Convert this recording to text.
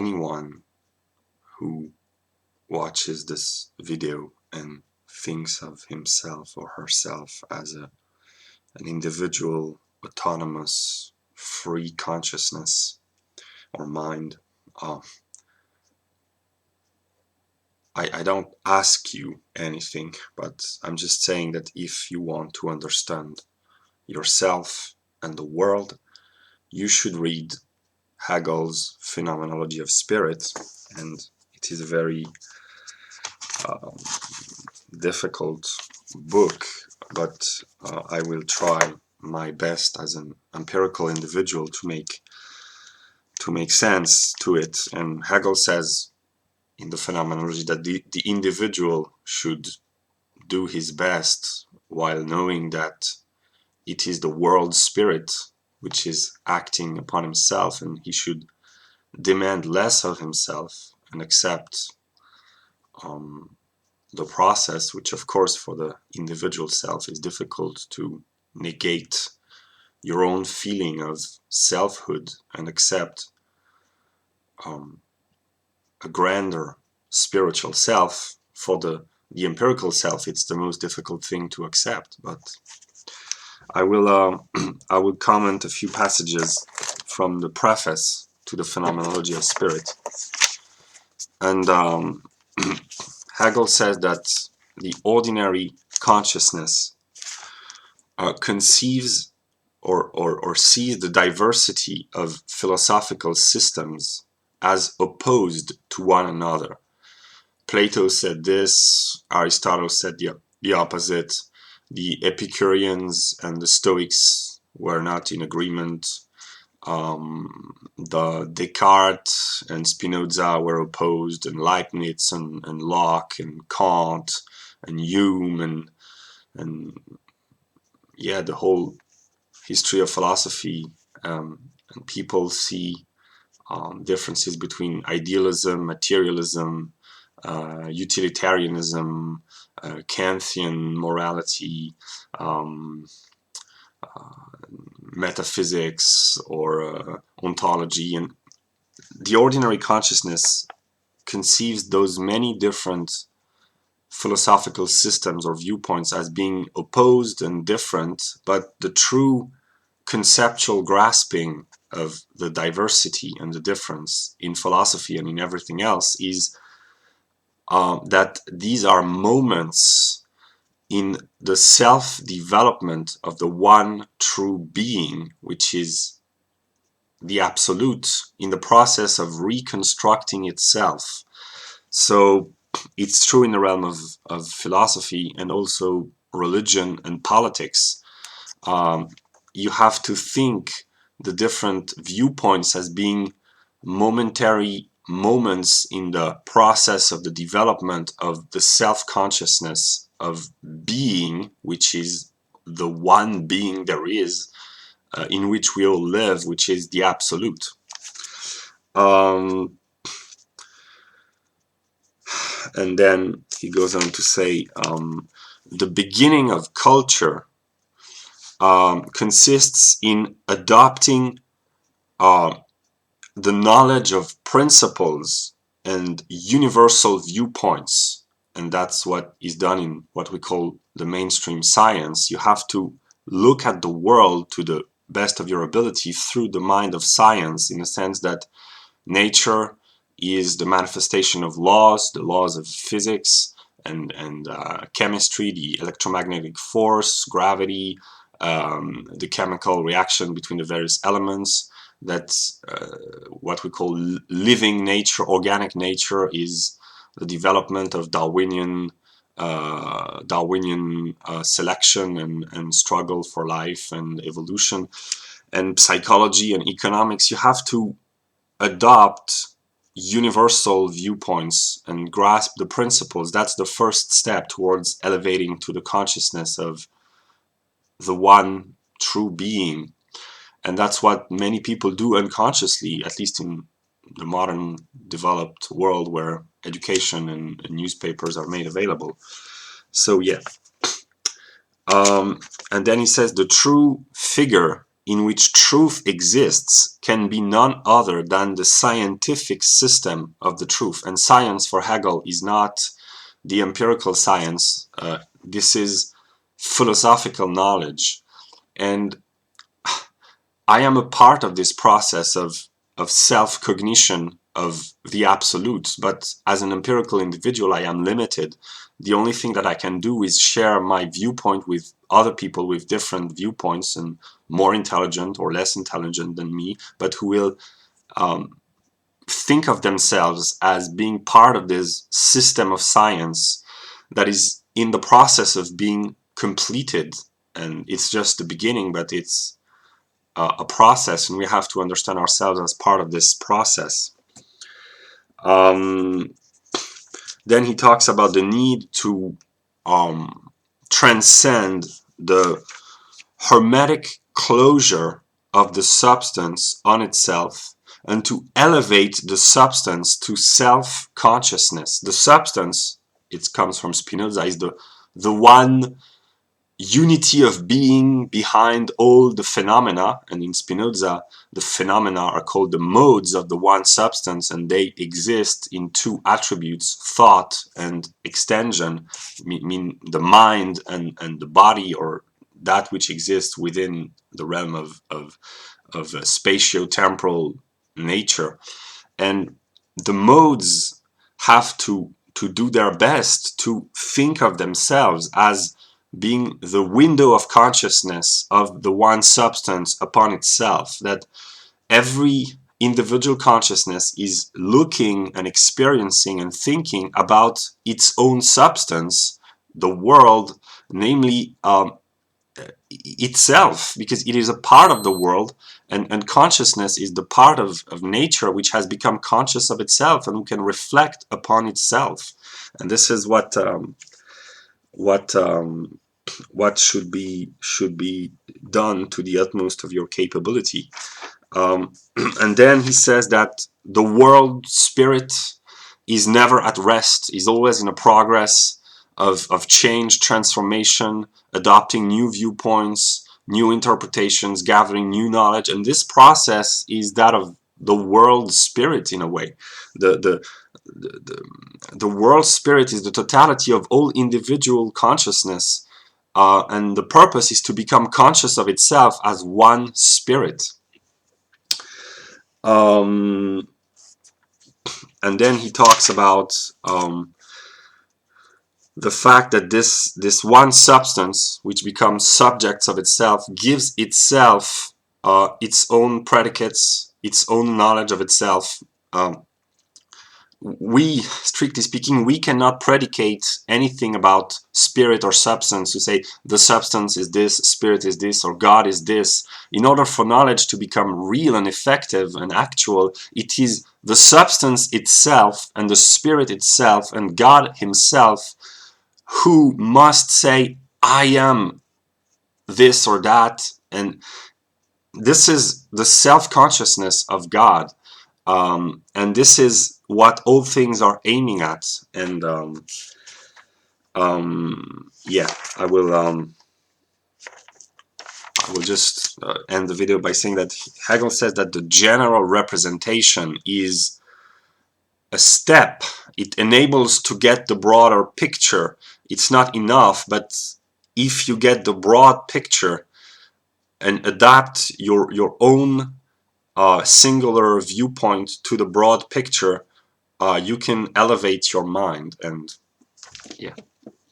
anyone who watches this video and thinks of himself or herself as an individual, autonomous, free consciousness or mind, I don't ask you anything, but I'm just saying that if you want to understand yourself and the world, you should read Hegel's Phenomenology of Spirit, and it is a very difficult book, but I will try my best as an empirical individual to make sense to it. And Hegel says in the Phenomenology that the individual should do his best while knowing that it is the world spirit which is acting upon himself, and he should demand less of himself and accept the process, which of course for the individual self is difficult to negate your own feeling of selfhood and accept a grander spiritual self. For the empirical self, it's the most difficult thing to accept. But I will I will comment a few passages from the preface to the Phenomenology of Spirit. And Hegel says that the ordinary consciousness conceives or sees the diversity of philosophical systems as opposed to one another. Plato said this, Aristotle said the opposite, the Epicureans and the Stoics were not in agreement, the Descartes and Spinoza were opposed, and Leibniz and Locke and Kant and Hume and yeah, the whole history of philosophy, and people see differences between idealism, materialism, utilitarianism, Kantian morality, metaphysics, or ontology. And the ordinary consciousness conceives those many different philosophical systems or viewpoints as being opposed and different, but the true conceptual grasping of the diversity and the difference in philosophy and in everything else is that these are moments in the self-development of the one true being, which is the absolute, in the process of reconstructing itself. So it's true in the realm of philosophy and also religion and politics. You have to think the different viewpoints as being momentary moments in the process of the development of the self-consciousness of being, which is the one being there is, in which we all live, which is the absolute. And then he goes on to say, the beginning of culture consists in adopting the knowledge of principles and universal viewpoints. And that's what is done in what we call the mainstream science. You have to look at the world to the best of your ability through the mind of science, in the sense that nature is the manifestation of laws, the laws of physics and chemistry, the electromagnetic force, gravity, the chemical reaction between the various elements. That's what we call living nature. Organic nature is the development of Darwinian selection and struggle for life and evolution. And psychology and economics, you have to adopt universal viewpoints and grasp the principles. That's the first step towards elevating to the consciousness of the one true being. And that's what many people do unconsciously, at least in the modern developed world where education and newspapers are made available. So yeah. And then he says the true figure in which truth exists can be none other than the scientific system of the truth. And science for Hegel is not the empirical science. This is philosophical knowledge. And I am a part of this process of self-cognition of the absolute, but as an empirical individual, I am limited. The only thing that I can do is share my viewpoint with other people with different viewpoints and more intelligent or less intelligent than me, but who will think of themselves as being part of this system of science that is in the process of being completed. And it's just the beginning, but it's a process, and we have to understand ourselves as part of this process. Then he talks about the need to transcend the hermetic closure of the substance on itself and to elevate the substance to self-consciousness. The substance, it comes from Spinoza, is the one unity of being behind all the phenomena, and in Spinoza the phenomena are called the modes of the one substance, and they exist in two attributes, thought and extension, mean the mind and the body, or that which exists within the realm of spatio-temporal nature. And the modes have to do their best to think of themselves as being the window of consciousness of the one substance upon itself, that every individual consciousness is looking and experiencing and thinking about its own substance, the world, namely itself, because it is a part of the world, and consciousness is the part of nature which has become conscious of itself and can reflect upon itself. And this is what should be done to the utmost of your capability. And then he says that the world spirit is never at rest, is always in a progress of change, transformation, adopting new viewpoints, new interpretations, gathering new knowledge. And this process is that of the world spirit in a way. The world spirit is the totality of all individual consciousness, and the purpose is to become conscious of itself as one spirit. And then he talks about the fact that this one substance, which becomes subjects of itself, gives itself its own predicates, its own knowledge of itself. We, strictly speaking, we cannot predicate anything about spirit or substance to say the substance is this, spirit is this, or God is this. In order for knowledge to become real and effective and actual, it is the substance itself and the spirit itself and God himself who must say, I am this or that. And this is the self-consciousness of God. And this is what all things are aiming at. And yeah, I will just end the video by saying that Hegel says that the general representation is a step. It enables to get the broader picture. It's not enough, but if you get the broad picture and adapt your own singular viewpoint to the broad picture, you can elevate your mind. And yeah.